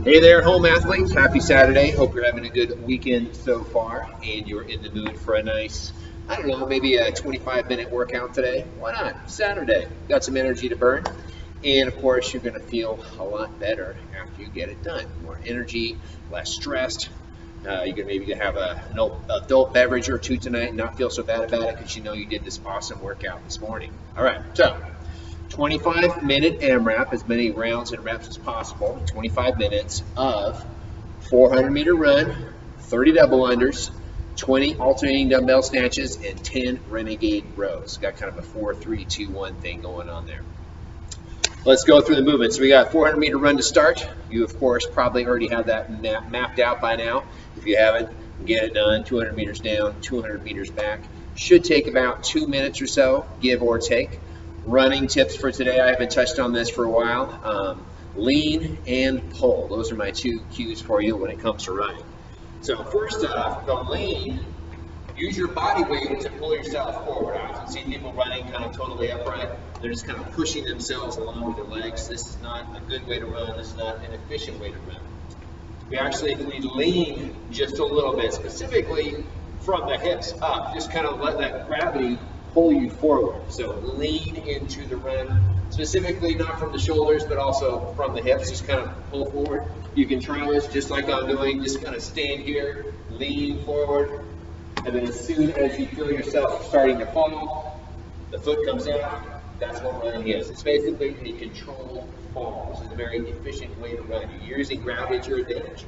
Hey there, home athletes. Happy Saturday. Hope you're having a good weekend so far and you're in the mood for a nice, I don't know, maybe a 25-minute workout today. Why not? Saturday. Got some energy to burn. And of course, you're going to feel a lot better after you get it done. More energy, less stressed. You're going to maybe have an adult beverage or two tonight and not feel so bad about it because you know you did this awesome workout this morning. All right, so 25-minute AMRAP, as many rounds and reps as possible, 25 minutes of 400-meter run, 30 double unders, 20 alternating dumbbell snatches, and 10 Renegade Rows. Got kind of a 4-3-2-1 thing going on there. Let's go through the movements. So we got 400-meter run to start. You, of course, probably already have that mapped out by now. If you haven't, get it done. 200 meters down, 200 meters back. Should take about 2 minutes or so, give or take. Running tips for today, I haven't touched on this for a while. Lean and pull. Those are my two cues for you when it comes to running. So first off, the lean, use your body weight to pull yourself forward. I often see people running kind of totally upright. They're just kind of pushing themselves along with their legs. This is not a good way to run. This is not an efficient way to run. We actually, if we lean just a little bit, specifically from the hips up, just kind of let that gravity pull you forward. So lean into the run, specifically not from the shoulders, but also from the hips. Just kind of pull forward. You can try this just like I'm doing. Just kind of stand here, lean forward, and then as soon as you feel yourself starting to fall, the foot comes out. That's what running is. It's basically a controlled fall. This is a very efficient way to run. You're using gravity to your advantage.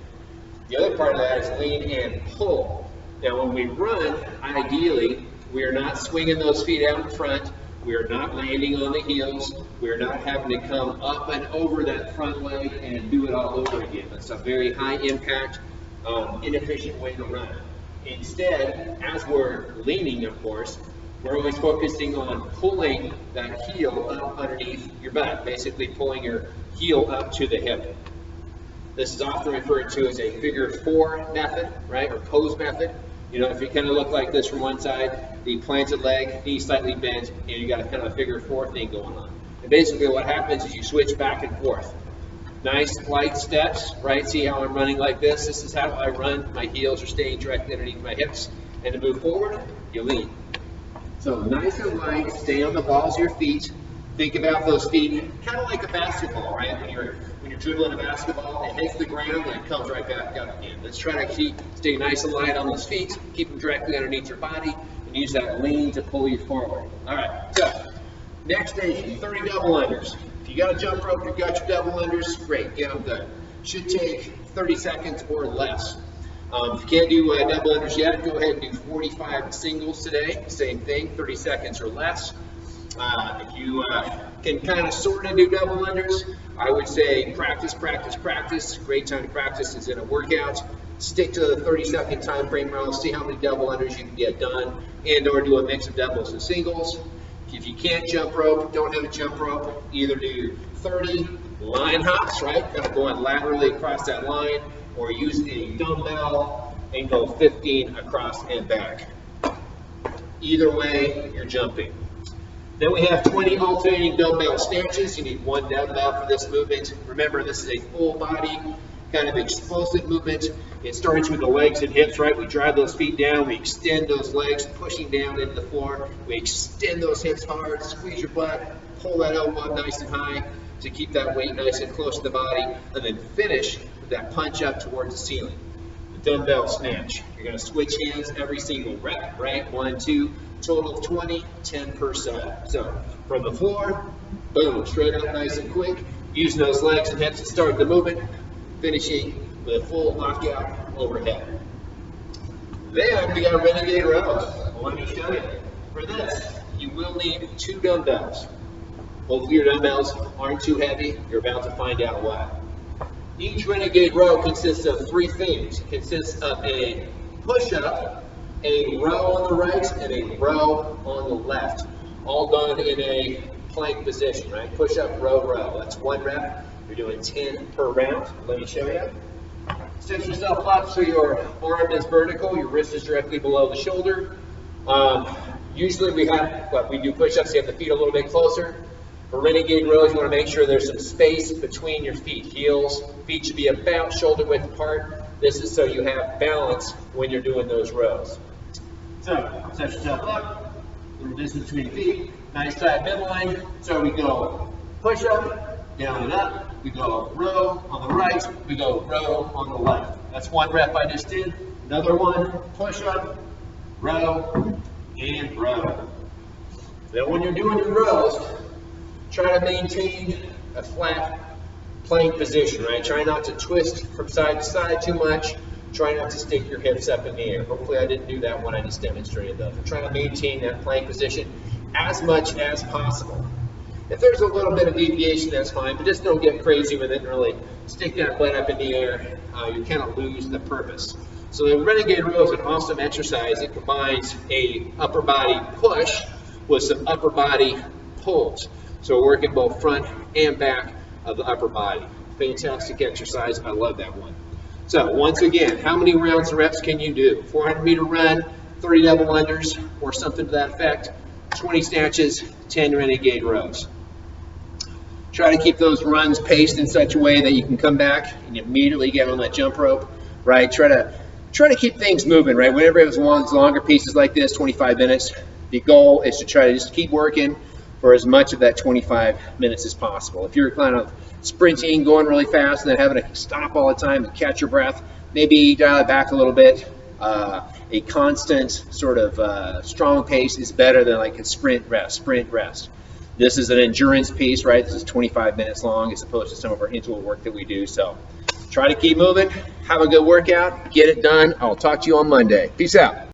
The other part of that is lean and pull. Now, when we run, ideally, we are not swinging those feet out in front. We are not landing on the heels. We are not having to come up and over that front leg and do it all over again. That's a very high impact, inefficient way to run. Instead, as we're leaning, of course, we're always focusing on pulling that heel up underneath your butt, basically pulling your heel up to the hip. This is often referred to as a figure four method, right, or pose method. You know, if you kind of look like this from one side, the planted leg, knee slightly bent, and you got a kind of figure four thing going on. And basically what happens is you switch back and forth. Nice light steps, right? See how I'm running like this? This is how I run. My heels are staying directly underneath my hips. And to move forward, you lean. So nice and light, stay on the balls of your feet. Think about those feet kind of like a basketball, right? When you're dribbling a basketball, it hits the ground and it comes right back up again. Let's try to stay nice and light on those feet, keep them directly underneath your body, and use that lean to pull you forward. All right, so next station, 30 double unders. If you got a jump rope, you've got your double unders, great, get them done. Should take 30 seconds or less. If you can't do double unders yet, go ahead and do 45 singles today. Same thing, 30 seconds or less. If you can kind of sort of do double unders, I would say practice, practice, practice. Great time to practice is in a workout. Stick to the 30-second time frame round. See how many double unders you can get done, and or do a mix of doubles and singles. If you can't jump rope, don't have a jump rope, either do 30 line hops, right? Kind of going laterally across that line, or use a dumbbell and go 15 across and back. Either way, you're jumping. Then we have 20 alternating dumbbell snatches. You need one dumbbell for this movement. Remember, this is a full body, kind of explosive movement. It starts with the legs and hips, right? We drive those feet down, we extend those legs, pushing down into the floor. We extend those hips hard, squeeze your butt, pull that elbow up nice and high to keep that weight nice and close to the body, and then finish with that punch up towards the ceiling. The dumbbell snatch. You're going to switch hands every single rep, right? 1, 2, total of 20, 10 per set. So from the floor, boom, straight up nice and quick, using those legs and hips to start the movement, finishing with a full knockout overhead. Then we got Renegade Rows. Let me show you. For this, you will need 2 dumbbells. Hopefully your dumbbells aren't too heavy. You're about to find out why. Each Renegade Row consists of 3 things. It consists of a push-up, a row on the right, and a row on the left. All done in a plank position, right? Push-up, row, row. That's 1 rep. You're doing 10 per round. Let me show you. Set yourself up so your arm is vertical, your wrist is directly below the shoulder. Usually we do push-ups, you have the feet a little bit closer. For Renegade Rows, you want to make sure there's some space between your feet. Feet should be about shoulder width apart. This is so you have balance when you're doing those rows. So, set yourself up, little distance between feet, nice tight midline. So we go push up, down and up. We go row on the right, we go row on the left. That's one rep I just did. Another one, push up, row, and row. Then when you're doing your rows, try to maintain a flat plank position, right? Try not to twist from side to side too much. Try not to stick your hips up in the air. Hopefully I didn't do that when I just demonstrated those. Try to maintain that plank position as much as possible. If there's a little bit of deviation, that's fine, but just don't get crazy with it and really stick that butt up in the air. You kind of lose the purpose. So the Renegade Row is an awesome exercise. It combines a upper body push with some upper body pulls. So we're working both front and back of the upper body. Fantastic exercise. I love that one. So once again, how many rounds and reps can you do? 400-meter run, 30 double unders, or something to that effect. 20 snatches, 10 Renegade Rows. Try to keep those runs paced in such a way that you can come back and immediately get on that jump rope, right? Try to keep things moving, right? Whenever it was longer pieces like this, 25 minutes, the goal is to try to just keep working for as much of that 25 minutes as possible. If you're kind of sprinting, going really fast, and then having to stop all the time and catch your breath, maybe dial it back a little bit. A constant sort of strong pace is better than like a sprint, rest. This is an endurance piece, right? This is 25 minutes long as opposed to some of our interval work that we do. So try to keep moving, have a good workout, get it done. I'll talk to you on Monday. Peace out.